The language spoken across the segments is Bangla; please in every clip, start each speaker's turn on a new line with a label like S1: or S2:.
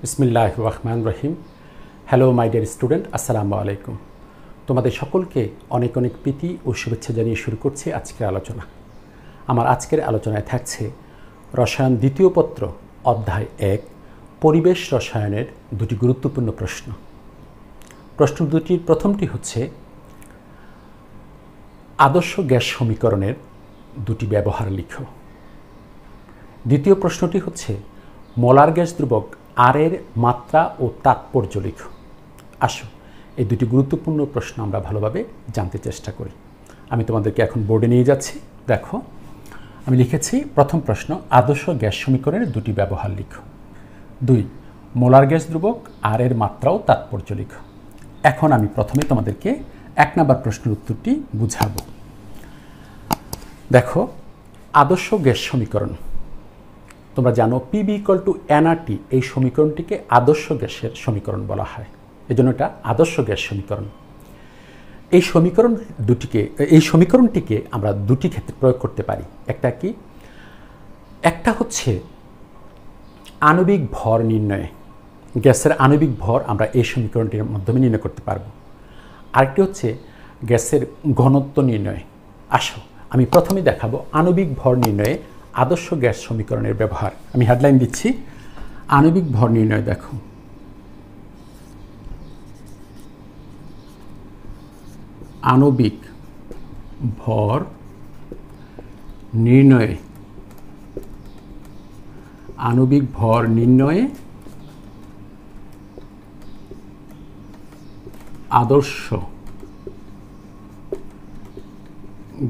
S1: বিসমিল্লাহির রহমানির রহিম। হ্যালো মাই ডিয়ার স্টুডেন্ট, আসসালামু আলাইকুম। তোমাদের সকলকে অনেক অনেক প্রীতি ও শুভেচ্ছা জানিয়ে শুরু করছি আজকের আলোচনা। আমার আজকের আলোচনায় থাকছে রসায়ন দ্বিতীয় পত্র অধ্যায় 1 পরিবেশ রসায়নের দুটি গুরুত্বপূর্ণ প্রশ্ন। প্রশ্ন দুটির প্রথমটি হচ্ছে আদর্শ গ্যাস সমীকরণের দুটি ব্যবহার লিখো। দ্বিতীয় প্রশ্নটি হচ্ছে মোলার গ্যাস ধ্রুবক আর এর মাত্রা ও তাৎপর্য লিখো। আসো এই দুটি গুরুত্বপূর্ণ প্রশ্ন আমরা ভালোভাবে জানতে চেষ্টা করি। আমি তোমাদেরকে এখন বোর্ডে নিয়ে যাচ্ছি। দেখো, আমি লিখেছি প্রথম প্রশ্ন আদর্শ গ্যাস সমীকরণের দুটি ব্যবহার লিখো। 2 মোলার গ্যাস ধ্রুবক আর এর মাত্রা ও তাৎপর্য লিখো। এখন আমি প্রথমে তোমাদেরকে 1 নম্বর প্রশ্নের উত্তরটি বুঝাবো। দেখো, আদর্শ গ্যাস সমীকরণ তোমরা জানো PV = nRT, এই সমীকরণটিকে আদর্শ গ্যাসের সমীকরণ বলা হয়, এজন্য এটা আদর্শ গ্যাস সমীকরণ। এই সমীকরণটিকে আমরা দুটি ক্ষেত্রে প্রয়োগ করতে পারি। একটা হচ্ছে আণবিক ভর নির্ণয়ে, গ্যাসের আণবিক ভর আমরা এই সমীকরণটির মাধ্যমে নির্ণয় করতে পারবো। আরেকটি হচ্ছে গ্যাসের ঘনত্ব নির্ণয়ে। আসো আমি প্রথমে দেখাবো আণবিক ভর নির্ণয়ে আদর্শ গ্যাস সমীকরণের ব্যবহার। আমি হেডলাইন দিচ্ছি আণবিক ভর নির্ণয়। দেখো, আণবিক ভর নির্ণয়ে আদর্শ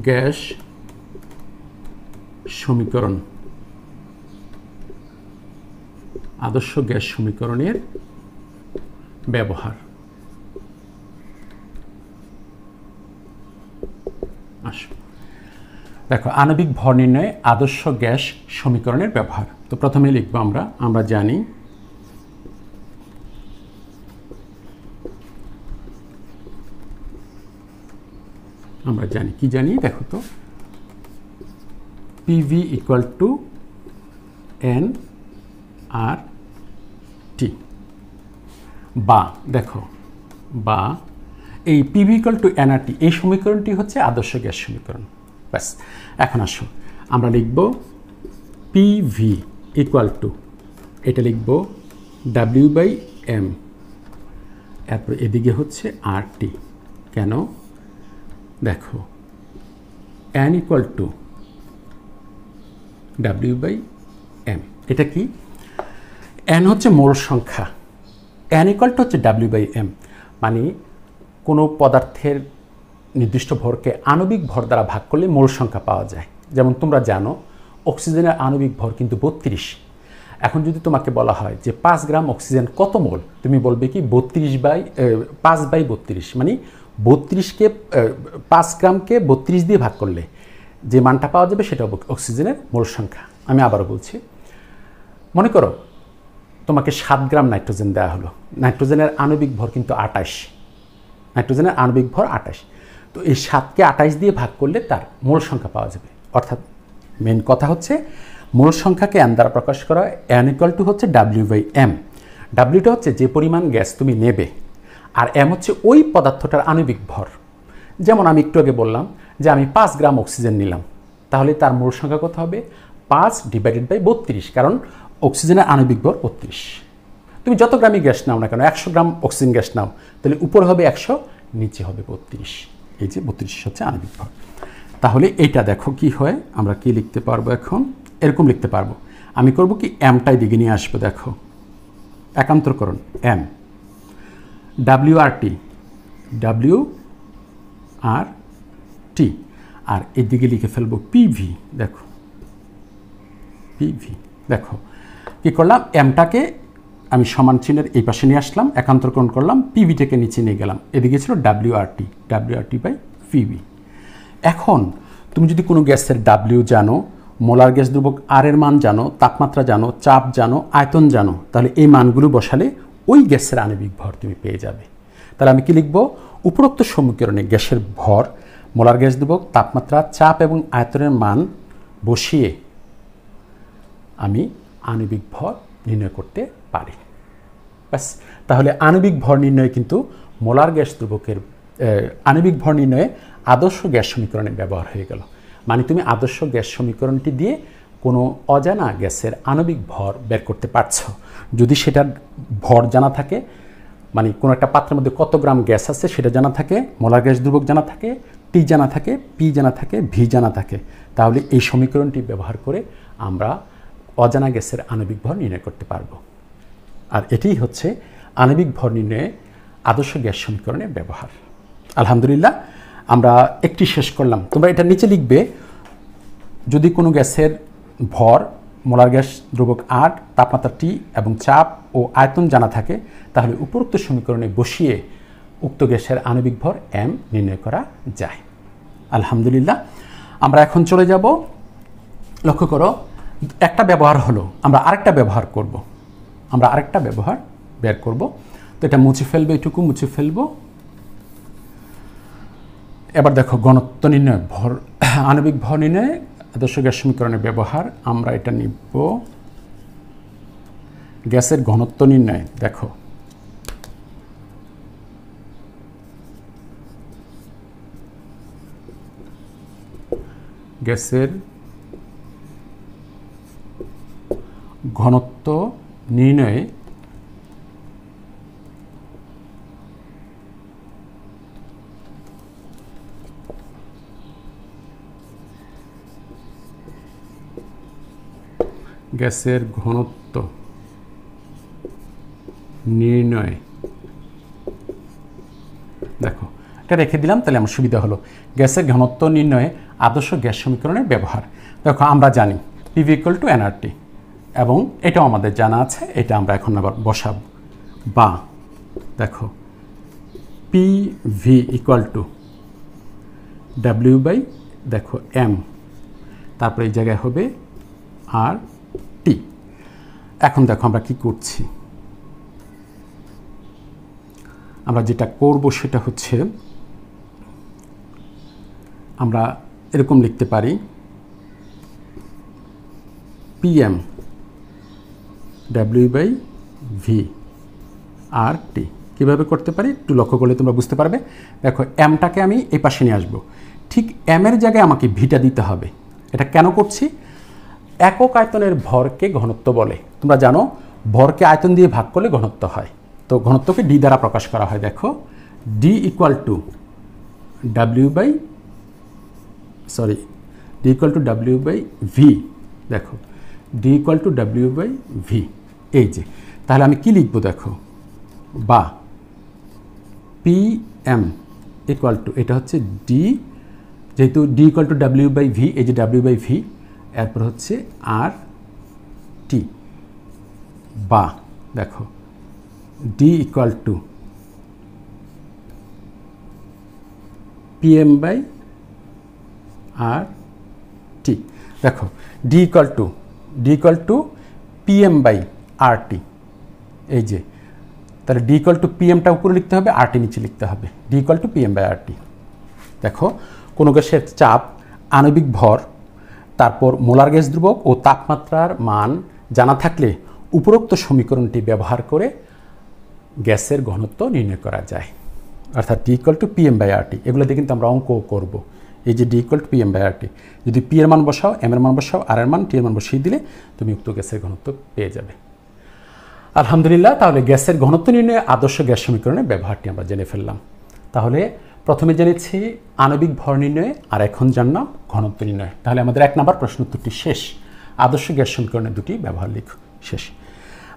S1: গ্যাস সমীকরণ, আদর্শ গ্যাস সমীকরণের ব্যবহার। আসো দেখো, আণবিক ভর নির্ণয়ে আদর্শ গ্যাস সমীকরণের ব্যবহার। তো প্রথমে লিখবো আমরা জানি কি জানি, দেখো তো PV = nRT বা দেখো বা এই PV = nRT এই সমীকরণটি হচ্ছে আদর্শ গ্যাস সমীকরণ। ব্যাস, এখন আসো আমরা লিখব PV = এটা লিখব W/m, এরপর এদিকে হচ্ছে RT। কেন? দেখো n = W/m। এটা কি? n হচ্ছে মোল সংখ্যা, n = হচ্ছে W/m, মানে কোনো পদার্থের নির্দিষ্ট ভরকে আণবিক ভর দ্বারা ভাগ করলে মোল সংখ্যা পাওয়া যায়। যেমন তোমরা জানো অক্সিজেনের আণবিক ভর কিন্তু 32। এখন যদি তোমাকে বলা হয় যে 5 গ্রাম অক্সিজেন কত মোল, তুমি বলবে কি 5/32, মানে 5 গ্রামকে 32 দিয়ে ভাগ করলে যে মানটা পাওয়া যাবে সেটা অক্সিজেনের মোল সংখ্যা। আমি আবারও বলছি, মনে করো তোমাকে 7 গ্রাম নাইট্রোজেন দেওয়া হলো। নাইট্রোজেনের আণবিক ভর কিন্তু 28, নাইট্রোজেনের আণবিক ভর 28। তো এই 7কে 28 দিয়ে ভাগ করলে তার মোল সংখ্যা পাওয়া যাবে। অর্থাৎ মেন কথা হচ্ছে মোল সংখ্যাকে n দ্বারা প্রকাশ করা হয়। n = হচ্ছে W/m। Wটা হচ্ছে যে পরিমাণ গ্যাস তুমি নেবে, আর m হচ্ছে ওই পদার্থটার আণবিক ভর। যেমন আমি একটু আগে বললাম যে আমি 5 গ্রাম অক্সিজেন নিলাম, তাহলে তার মোল সংখ্যা কত হবে? 5/32, কারণ অক্সিজেনের আণবিক ভর 32। তুমি যত গ্রামই গ্যাস নাও না কেন, 100 গ্রাম অক্সিজেন গ্যাস নাও, তাহলে উপরে হবে 100, নিচে হবে 32। এই যে 32 হচ্ছে আণবিক ভর। তাহলে এইটা দেখো কি হয়, আমরা কি লিখতে পারবো এখন? এরকম লিখতে পারবো। আমি করব কি, mটাই দিকে নিয়ে আসবো। দেখো একান্তরকরণ m, WRT আর এদিকে লিখে ফেলবো PV। দেখো PV, দেখো কি করলাম, mটাকে আমি সমান চিহ্নের এই পাশে নিয়ে আসলাম, একান্তরকরণ করলাম, PVটাকে নিচে নিয়ে গেলাম, এদিকে ছিল WRT/PV। এখন তুমি যদি কোনো গ্যাসের W জানো, মোলার গ্যাস ধ্রুবক R এর মান জানো, তাপমাত্রা জানো, চাপ জানো, আয়তন জানো, তাহলে এই মানগুলো বসালে ওই গ্যাসের আণবিক ভর তুমি পেয়ে যাবে। তাহলে আমি কি লিখব? উপরোক্ত সমীকরণে গ্যাসের ভর, মোলার গ্যাস ধ্রুবক, তাপমাত্রা, চাপ এবং আয়তনের মান বসিয়ে আমি আণবিক ভর নির্ণয় করতে পারি। ব্যাস, তাহলে আণবিক ভর নির্ণয় কিন্তু মোলার গ্যাস দ্রবকের আণবিক ভর নির্ণয়ে আদর্শ গ্যাস সমীকরণে ব্যবহার হয়ে গেল। মানে তুমি আদর্শ গ্যাস সমীকরণটি দিয়ে কোনো অজানা গ্যাসের আণবিক ভর বের করতে পারছো। যদি সেটার ভর জানা থাকে, মানে কোনো একটা পাত্রের মধ্যে কত গ্রাম গ্যাস আছে সেটা জানা থাকে, মোলার গ্যাস দ্রবক জানা থাকে, টি জানা থাকে, পি জানা থাকে, ভি জানা থাকে, তাহলে এই সমীকরণটি ব্যবহার করে আমরা অজানা গ্যাসের আণবিক ভর নির্ণয় করতে পারবো। আর এটিই হচ্ছে আণবিক ভর নির্ণয়ে আদর্শ গ্যাস সমীকরণের ব্যবহার। আলহামদুলিল্লাহ, আমরা একটি শেষ করলাম। তোমরা এটা নিচে লিখবে, যদি কোনো গ্যাসের ভর মোলার গ্যাস দ্রবক 8, তাপমাত্রা T এবং চাপ ও আয়তন জানা থাকে, তাহলে উপরোক্ত সমীকরণে বসিয়ে উক্ত গ্যাসের আণবিক ভর m নির্ণয় করা যায়। আলহামদুলিল্লাহ, আমরা এখন চলে যাব। লক্ষ্য করো, একটা ব্যবহার হলো, আমরা আরেকটা ব্যবহার করব। আমরা আরেকটা ব্যবহার বের করব। তো এটা মুছে ফেলবো, এটুকু মুছে ফেলবো। এবার দেখো, ঘনত্ব নির্ণয়, ভর আণবিক ভর নির্ণয়ে আদর্শ গ্যাস সমীকরণের ব্যবহার। আমরা এটা নিব গ্যাসের ঘনত্ব নির্ণয়। দেখো, গ্যাসের ঘনত্ব নির্ণয়ে গ্যাসের ঘনত্ব নির্ণয়, দেখো এটা রেখে দিলাম, তাহলে আমার সুবিধা হলো। গ্যাসের ঘনত্ব নির্ণয়ে আদর্শ গ্যাস সমীকরণের ব্যবহার। দেখো, আমরা জানি PV = nRT, এবং এটাও আমাদের জানা আছে, এটা আমরা এখন আবার বসাব। বা দেখো, PV = W বাই দেখো M, তারপরে এই জায়গায় হবে RT। এখন দেখো আমরা কি করছি, আমরা যেটা করব সেটা হচ্ছে, আমরা এরকম লিখতে পারি PM W/V RT। কীভাবে করতে পারি একটু লক্ষ্য করলে তোমরা বুঝতে পারবে। দেখো, এমটাকে আমি এই পাশে নিয়ে আসবো, ঠিক এমের জায়গায় আমাকে ভিটা দিতে হবে। এটা কেন করছি? একক আয়তনের ভরকে ঘনত্ব বলে। তোমরা জানো ভরকে আয়তন দিয়ে ভাগ করলে ঘনত্ব হয়, তো ঘনত্বকে ডি দ্বারা প্রকাশ করা হয়। দেখো, D = W/V। দেখো, D = W/V, এই যে। তাহলে আমি কি লিখবো? দেখো, বা PM = এটা হচ্ছে D, যেহেতু D = W/V, এই যে W/V, এরপর হচ্ছে RT। বা দেখো, D = PM/RT। দেখো, D = PM/RT, এই যে। তাহলে D = PM-টা উপরে লিখতে হবে, RT নিচে লিখতে হবে। D = PM/RT। দেখো, কোনো গ্যাসের চাপ, আণবিক ভর, তারপর মোলার গ্যাস দ্রবক ও তাপমাত্রার মান জানা থাকলে উপরোক্ত সমীকরণটি ব্যবহার করে গ্যাসের ঘনত্ব নির্ণয় করা যায়। অর্থাৎ D = PM/RT। এগুলো দিয়ে কিন্তু আমরা অঙ্ক করব। এই যে D = PM/RT, যদি P এর মান বসাও, M এর মান বসাও, R এর মান, T এর মান বসিয়ে দিলে তুমি উক্ত গ্যাসের ঘনত্ব পেয়ে যাবে। আলহামদুলিল্লাহ, তাহলে গ্যাসের ঘনত্ব নির্ণয়ে আদর্শ গ্যাস সমীকরণের ব্যবহারটি আমরা জেনে ফেললাম। তাহলে প্রথমে জেনেছি আণবিক ভর নির্ণয়ে, আর এখন জানলাম ঘনত্ব নির্ণয়। তাহলে আমাদের 1 নম্বর প্রশ্ন উত্তরটি শেষ। আদর্শ গ্যাস সমীকরণের দুটি ব্যবহার লিখ শেষ।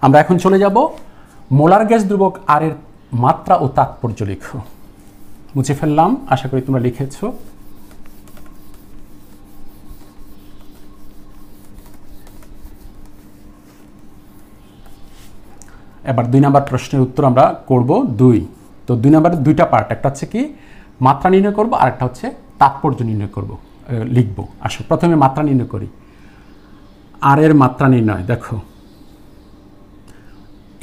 S1: আমরা এখন চলে যাব মোলার গ্যাস দ্রবক আর এর মাত্রা ও তাৎপর্য লিখো। মুছে ফেললাম, আশা করি তোমরা লিখেছো। এবার 2 নম্বর প্রশ্নের উত্তর আমরা করব 2। তো 2 নম্বরের 2টা পার্ট, একটা হচ্ছে কি মাত্রা নির্ণয় করব, আর একটা হচ্ছে তাৎপর্য নির্ণয় করব, লিখব। আসো প্রথমে মাত্রা নির্ণয় করি। আর এর মাত্রা নির্ণয়, দেখো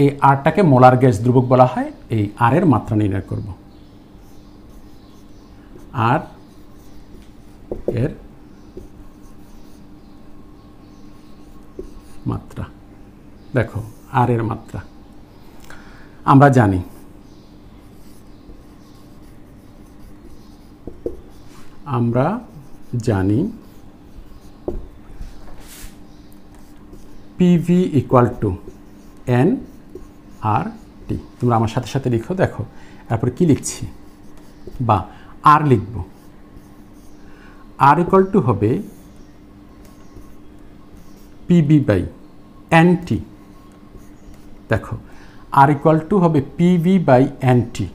S1: এই আরটাকে মোলার গ্যাস দ্রবক বলা হয়, এই আর এর মাত্রা নির্ণয় করব। আর এর মাত্রা, দেখো আর এর মাত্রা। আমরা জানি PV ইকুয়াল টু এন আর টি। তোমরা আমার সাথে সাথে লিখো, দেখো তারপরে কি লিখছি, বা আর লিখব। আর ইকুয়াল টু হবে পিবি বাই এন টি। দেখো আর ইকুয়াল টু হবে PV by N T,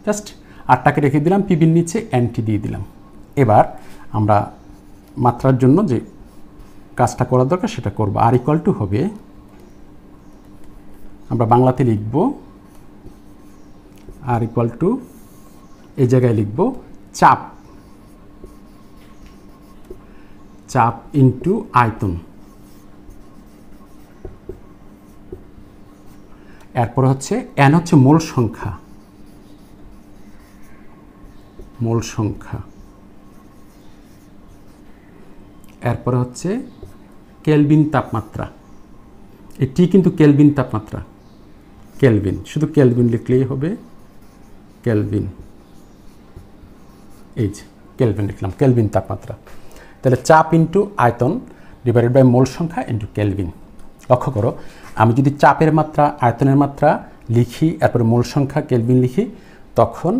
S1: just আরটাকে রেখে দিলাম, পিবির নিচে এন টি দিয়ে দিলাম। এবার আমরা মাত্রার জন্য যে কাজটা করা দরকার সেটা করব। আর ইকুয়াল টু হবে, আমরা বাংলাতে লিখব আর ইকুয়াল টু, এই জায়গায় লিখব চাপ, চাপ ইন্টু আয়তন। এরপর হচ্ছে এন হচ্ছে মোল সংখ্যা, মোল সংখ্যা। এরপর হচ্ছে কেলভিন তাপমাত্রা, এটি কিন্তু কেলভিন তাপমাত্রা, কেলভিন, শুধু কেলভিন লিখলেই হবে, কেলভিন, এই যে কেলভিন লিখলাম, কেলভিন তাপমাত্রা। তাহলে চাপ ইন্টু আয়তন ডিভাইডেড বাই মোল সংখ্যা ইন্টু কেলভিন। লক্ষ্য করো, আমি যদি চাপের মাত্রা আয়তনের মাত্রা লিখি, এরপরে মোল সংখ্যা কেলভিন লিখি, তখন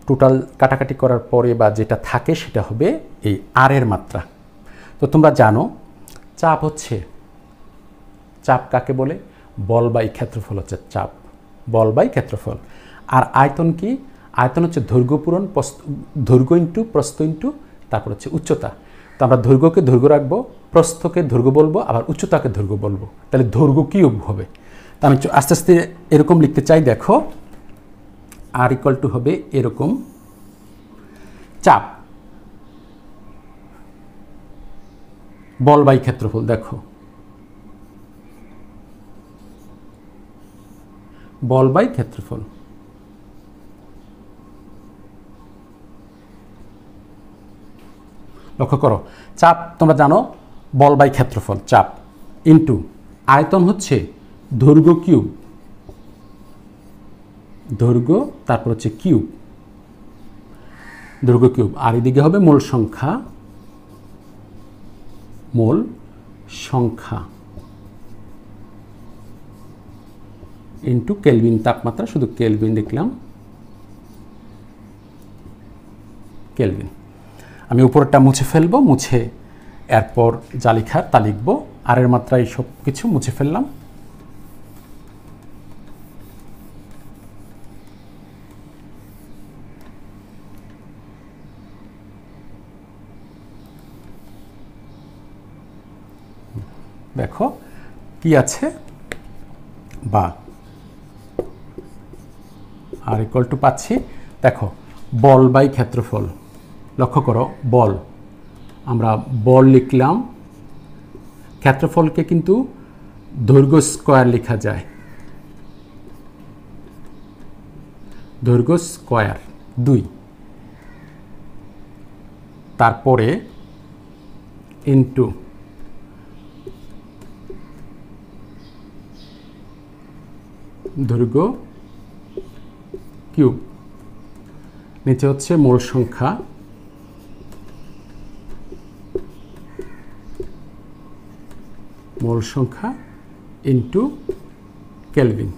S1: টোটাল কাটাকাটি করার পরে বা যেটা থাকে সেটা হবে এই আর এর মাত্রা। তো তোমরা জানো চাপ হচ্ছে, চাপ কাকে বলে, বল বাই ক্ষেত্রফল হচ্ছে চাপ, বল বাই ক্ষেত্রফল। আর আয়তন কি, আয়তন হচ্ছে দৈর্ঘ্য পূরণ, দৈর্ঘ্য ইন্টু প্রস্থ ইন্টু তারপর হচ্ছে উচ্চতা। তো আমরা দৈর্ঘ্যকে দৈর্ঘ্য রাখবো, প্রস্থকে দৈর্ঘ্য বলবো, আবার উচ্চতাকে দৈর্ঘ্য বলবো, তাহলে দৈর্ঘ্য কিউব হবে। তো আমি আস্তে আস্তে এরকম লিখতে চাই, দেখো আর ইকুয়াল টু হবে এরকম, চাপ বল বাই ক্ষেত্রফল, দেখো বল বাই ক্ষেত্রফল। লক্ষ্য করো, চাপ তোমরা জানো বল বাই ক্ষেত্রফল, চাপ ইন্টু আয়তন হচ্ছে দৈর্ঘ্য কিউব, দৈর্ঘ্য তারপর হচ্ছে কিউব, দৈর্ঘ্য কিউব। আর এদিকে হবে মোল সংখ্যা, মোল সংখ্যা ইন্টু কেলভিন তাপমাত্রা, শুধু কেলভিন লিখলাম, কেলভিন। আমি উপরটা মুছে ফেলবো, মুছে এরপর যা লেখার তা লিখবো। আর এর মাত্রায় সব কিছু মুছে ফেললাম। দেখো কি আছে, বা আর ইকুয়াল টু পাচ্ছি, দেখো বল বাই ক্ষেত্রফল। লক্ষ্য করো, বল, আমরা বল লিখলাম, ক্ষেত্রফলকে কিন্তু দৈর্ঘ্য স্কয়ার লেখা যায়, দৈর্ঘ্য স্কয়ার 2, তারপরে ইন্টু দৈর্ঘ্য কিউব, নিচে হচ্ছে মোল সংখ্যা, মোল সংখ্যা ইন্টু কেলভিন।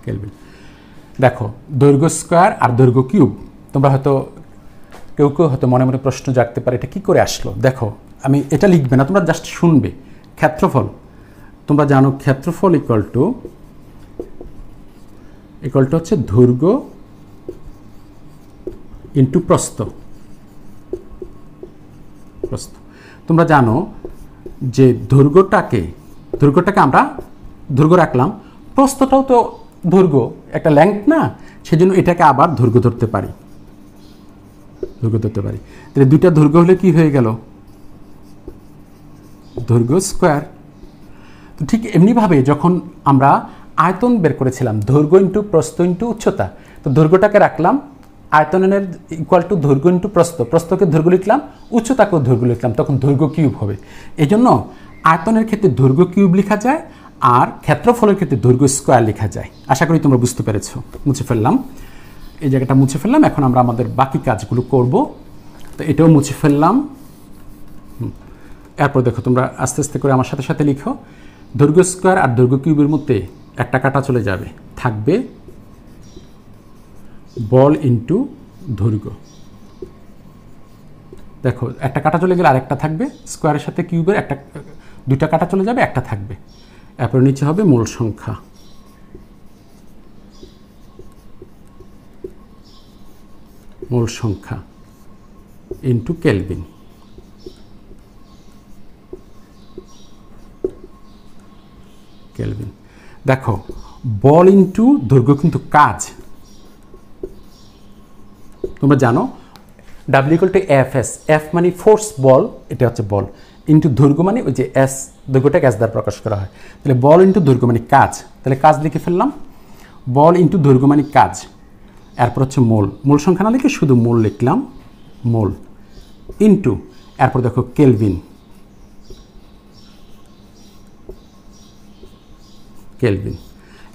S1: কেলভিন, দেখো দৈর্ঘ্য স্কয়ার আর দৈর্ঘ্য কিউব। তোমরা হয়তো কেউ কেউ হয়তো মনে মনে প্রশ্ন জাগতে পারে, এটা কি করে আসলো। দেখো আমি এটা লিখবে না, তোমরা জাস্ট শুনবে। ক্ষেত্রফল, তোমরা জানো ক্ষেত্রফল ইকুয়াল টু হচ্ছে দৈর্ঘ্য ইন্টু প্রস্থ, প্রস্থ। তোমরা জানো যে দৈর্ঘ্যটাকে আমরা দৈর্ঘ্য রাখলাম, প্রস্থটাও তো দৈর্ঘ্য, একটা লেংথ না, সেজন্য এটাকে আবার দৈর্ঘ্য ধরতে পারি, দৈর্ঘ্য ধরতে পারি। তাহলে দুইটা দৈর্ঘ্য হলে কি হয়ে গেল, দৈর্ঘ্য স্কয়ার। তো ঠিক এমনিভাবে যখন আমরা আয়তন বের করেছিলাম, দৈর্ঘ্য ইন্টু প্রস্থ ইন্টু উচ্চতা, তো দৈর্ঘ্যটাকে রাখলাম, আয়তনের ইকুয়াল টু দৈর্ঘ্য ইন্টু প্রস্থ, প্রস্থকে দৈর্ঘ্য লিখলাম, উচ্চতাকেও দৈর্ঘ্য লিখলাম, তখন দৈর্ঘ্য কিউব হবে। এই জন্য আয়তনের ক্ষেত্রে দৈর্ঘ্য কিউব লেখা যায়, আর ক্ষেত্রফলের ক্ষেত্রে দৈর্ঘ্য স্কোয়ার লেখা যায়। আশা করি তোমরা বুঝতে পেরেছো। মুছে ফেললাম, এই জায়গাটা মুছে ফেললাম। এখন আমরা আমাদের বাকি কাজগুলো করব। তো এটাও মুছে ফেললাম। এরপর দেখো, তোমরা আস্তে আস্তে করে আমার সাথে সাথে লিখো। দৈর্ঘ্য স্কোয়ার আর দৈর্ঘ্য কিউবের মধ্যে একটা কাটা চলে যাবে, থাকবে বল ইন্টু দৈর্ঘ্য। দেখো, একটা কাটা চলে গেলে আরেকটা থাকবে, স্কোয়ারের সাথে কিউবের একটা দুইটা কাটা চলে যাবে, একটা থাকবে। এরপর নিচে হবে মূল সংখ্যা। মূল সংখ্যা ইন্টু কেলভিন। কেলভিন। দেখো, বল ইন্টু দৈর্ঘ্য কিন্তু কাজ। তোমরা জানো W equal to F S. F মানে ফোর্স, বল, এটা হচ্ছে বল, ইন্টু দৈর্ঘ্য মানে ওই যে এস, দৈর্ঘ্যটাকে এস দ্বারা প্রকাশ করা হয়। তাহলে বল ইন্টু দৈর্ঘ্য মানে কাজ। তাহলে কাজ লিখে ফেললাম, বল ইন্টু দৈর্ঘ্য মানে কাজ। এরপর হচ্ছে মোল। মূল সংখ্যা না লিখে শুধু মোল লিখলাম, মোল ইন্টু, এরপর দেখো কেলভিন। কেলভিন।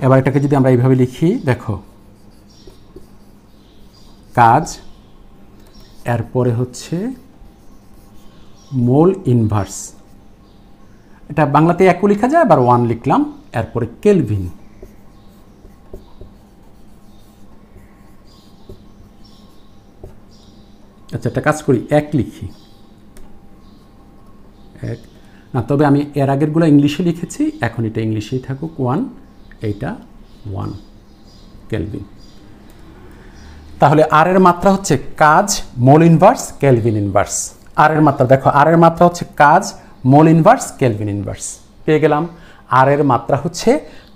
S1: এবার এটাকে যদি আমরা এইভাবে লিখি, দেখো কাজ, এরপরে হচ্ছে মোল ইনভার্স। এটা বাংলাতে একও লেখা যায়, আবার 1 লিখলাম, এরপরে কেলভিন। আচ্ছা, একটা কাজ করি, 1 লিখি, 1 না, তবে আমি এর আগেরগুলো ইংলিশে লিখেছি, এখন এটা ইংলিশেই থাকুক, 1, এইটা 1 কেলভিন। তাহলে আর এর মাত্রা হচ্ছে কাজ, মোল ইনভার্স, কেলভিন ইনভার্স। আর এর মাত্রা দেখো, আর এর মাত্রা হচ্ছে কাজ, মোল ইনভার্স, কেলভিন ইনভার্স। পেয়ে গেলাম। আর এর মাত্রা হচ্ছে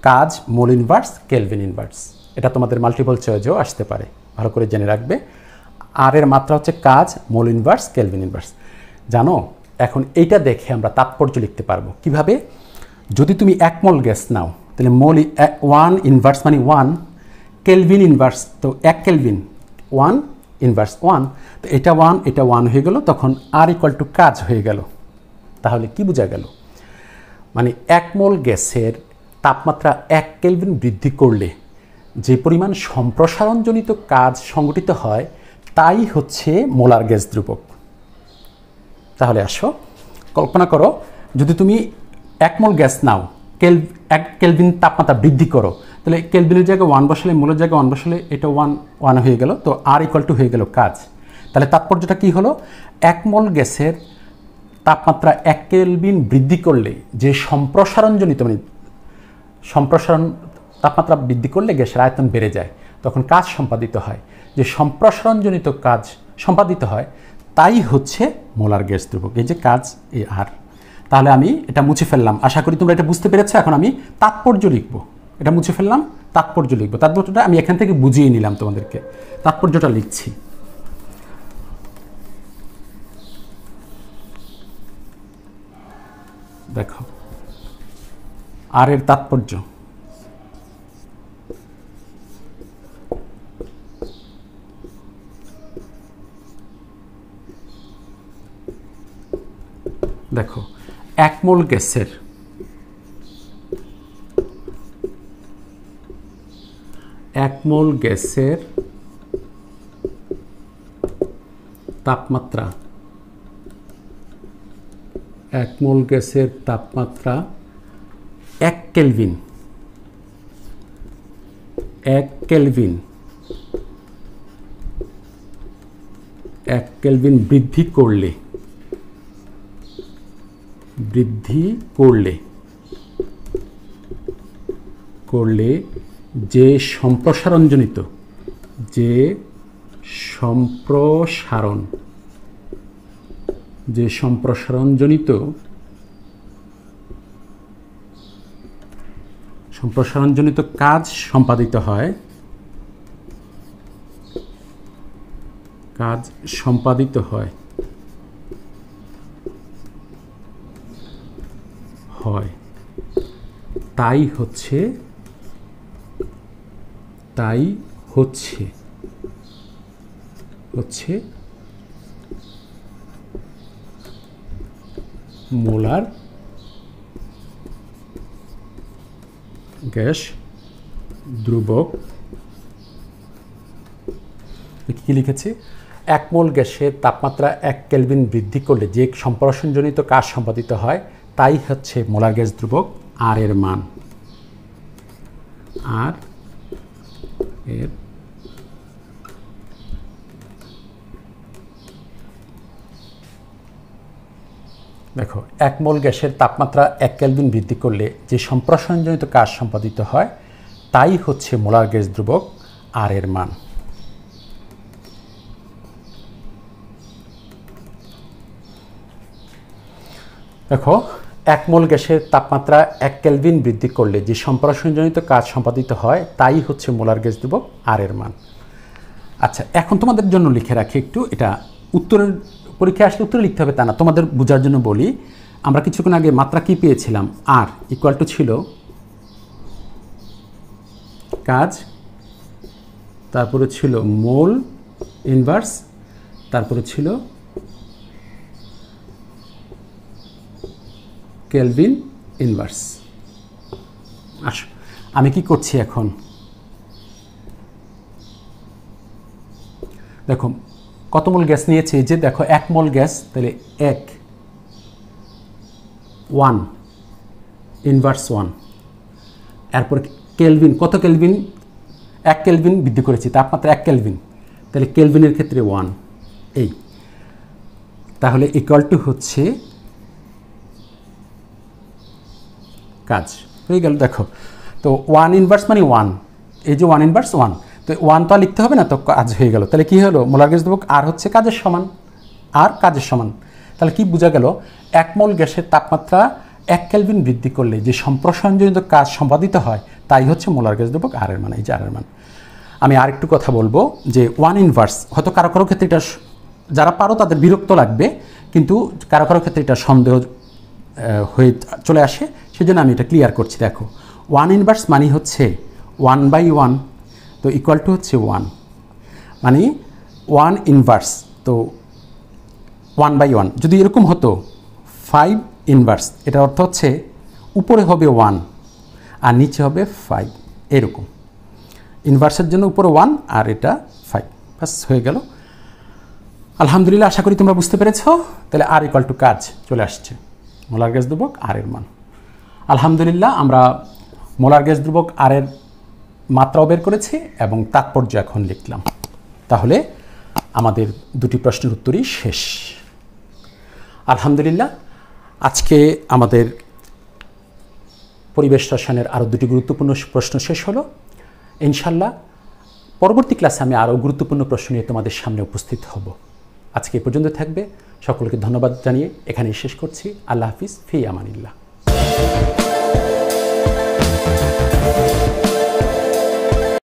S1: কাজ, মোল ইনভার্স, কেলভিন ইনভার্স। এটা তোমাদের মাল্টিপল চয়েসেও আসতে পারে, ভালো করে জেনে রাখবে। আর এর মাত্রা হচ্ছে কাজ, মোল ইনভার্স, কেলভিন ইনভার্স। জানো, এখন এইটা দেখে আমরা তাৎপর্য লিখতে পারবো কিভাবে। যদি তুমি 1 মোল গ্যাস নাও, তাহলে মোল 1 ইনভার্স মানে 1, কেলভিন ইনভার্স তো 1 কেলভিন, 1 ইনভার্স 1, তো এটা 1 এটা 1 হয়ে গেল, তখন আর ইকুয়াল টু কাজ হয়ে গেল। তাহলে কি বোঝা গেল? মানে 1 মোল গ্যাসের তাপমাত্রা 1 কেলভিন বৃদ্ধি করলে যে পরিমাণ সম্প্রসারণজনিত কাজ সংঘটিত হয়, তাই হচ্ছে মোলার গ্যাস ধ্রুবক। তাহলে আসো, কল্পনা করো, যদি তুমি 1 মোল গ্যাস নাও, 1 কেলভিন তাপমাত্রা বৃদ্ধি করো, তাহলে কেলভিনের জায়গায় 1 বসালে, মোলের জায়গায় 1 বসালে, এটা 1 হয়ে গেল, তো আর ইকুয়াল টু হয়ে গেল কাজ। তাহলে তাৎপর্যটা কি হলো? 1 মোল গ্যাসের তাপমাত্রা 1 কেলভিন বৃদ্ধি করলে যে সম্প্রসারণজনিত, মানে সম্প্রসারণ তাপমাত্রা বৃদ্ধি করলে গ্যাসের আয়তন বেড়ে যায়, তখন কাজ সম্পাদিত হয়। যে সম্প্রসারণজনিত কাজ সম্পাদিত হয়, তাই হচ্ছে মোলার গ্যাস ধ্রুবক। এই যে কাজ, এই আর। তাহলে আমি এটা মুছে ফেললাম। আশা করি তোমরা এটা বুঝতে পেরেছো। এখন আমি তাৎপর্য লিখব। এটা মুছে ফেললাম, তাৎপর্য লিখব। তাৎপর্যটা আমি এখান থেকে বুঝিয়ে নিলাম তোমাদেরকে। তাৎপর্যটা লিখছি। দেখো, আর এর তাৎপর্য, দেখো 1 মোল গ্যাসের তাপমাত্রা 1 মোল গ্যাসের তাপমাত্রা 1 কেলভিন 1 কেলভিন বৃদ্ধি করলে যে সম্প্রসারণজনিত কাজ সম্পাদিত হয়, তাই হচ্ছে মোলার গ্যাস দ্রুবক কি লিখেছি, 1 মোল গ্যাসের তাপমাত্রা 1 কেলভিন বৃদ্ধি করলে যে সম্প্রসারণজনিত কাজ সম্পাদিত হয় তাই হচ্ছে মোলার গ্যাস দ্রুবক আর এর মান। আর এর দেখো 1 মোল গ্যাসের তাপমাত্রা 1 কেলভিন বৃদ্ধি করলে যে সম্প্রসারণজনিত কাজ সম্পাদিত হয় তাই হচ্ছে মোলার গ্যাস দ্রুবক আর এর মান। দেখো 1 মোল গ্যাসের তাপমাত্রা 1 কেলভিন বৃদ্ধি করলে যে সম্প্রসারণজনিত কাজ সম্পাদিত হয় তাই হচ্ছে মোলার গ্যাস দ্রুবক আর এর মান। আচ্ছা, এখন তোমাদের জন্য লিখে রাখি একটু, এটা উত্তরের পরীক্ষায় আসলে উত্তরে লিখতে হবে তা না, তোমাদের বোঝার জন্য বলি। আমরা কিছুক্ষণ আগে মাত্রা কি পেয়েছিলাম, আর ইকুয়াল টু ছিল কাজ, তারপরে ছিল মোল ইনভার্স, তারপরে ছিল কেলভিন ইনভার্স। আসো আমি কি করছি এখন, দেখো কত মোল গ্যাস নিয়েছে, এই যে দেখো 1 মোল গ্যাস, তাহলে 1 ইনভার্স 1, এরপর কেলভিন, কত কেলভিন, 1 কেলভিন বৃদ্ধি করেছি, তাপমাত্রা 1 কেলভিন, তাহলে কেলভিনের ক্ষেত্রে 1, এই তাহলে ইকুয়াল টু হচ্ছে কাজ হয়ে গেল। দেখো তো 1 ইনভার্স মানে 1, এই যে 1 ইনভার্স 1, তো 1 তো আর লিখতে হবে না, তো কাজ হয়ে গেল। তাহলে কি হলো, মোলার গ্যাস দ্রুবক আর হচ্ছে কাজের সমান, আর কাজের সমান। তাহলে কি বোঝা গেল, 1 মোল গ্যাসের তাপমাত্রা 1 কেলভিন বৃদ্ধি করলে যে সম্প্রসারণজনিত কাজ সম্পাদিত হয় তাই হচ্ছে মোলার গ্যাস দ্রুবক আর এর মান, এই যে আর এর মান। আমি আর একটু কথা বলবো যে 1 ইনভার্স, হয়তো কারো কারো ক্ষেত্রে এটা, যারা পারো তাদের বিরক্ত লাগবে, কিন্তু কারো কারো ক্ষেত্রে এটা সন্দেহ হয়ে চলে আসে, সেজন্য আমি এটা ক্লিয়ার করছি। দেখো 1 ইনভার্স মানে হচ্ছে 1/1, তো ইকুয়াল টু হচ্ছে 1, মানে 1 ইনভার্স, তো 1/1 যদি এরকম হতো 5 ইনভার্স, এটার অর্থ হচ্ছে উপরে হবে 1 আর নিচে হবে 5, এরকম ইনভার্সের জন্য উপরে 1 আর এটা 5, বাস হয়ে গেল। আলহামদুলিল্লাহ, আশা করি তোমরা বুঝতে পেরেছ। তাহলে আর ইকুয়াল টু কাজ চলে আসছে, মোলার গ্যাস দ্রুবক আর এর মান। আলহামদুলিল্লাহ, আমরা মোলার গ্যাস দ্রুবক আর এর মাত্রাও বের করেছি এবং তাৎপর্য এখন লিখলাম। তাহলে আমাদের দুটি প্রশ্নের উত্তরই শেষ। আলহামদুলিল্লাহ, আজকে আমাদের পরিবেশ রসায়নের আরও দুটি গুরুত্বপূর্ণ প্রশ্ন শেষ হলো। ইনশাল্লাহ পরবর্তী ক্লাসে আমি আরও গুরুত্বপূর্ণ প্রশ্ন নিয়ে তোমাদের সামনে উপস্থিত হব। আজকে এ পর্যন্ত থাকবে। সকলকে ধন্যবাদ জানিয়ে এখানেই শেষ করছি। আল্লাহ হাফিজ, ফি আমানিল্লাহ।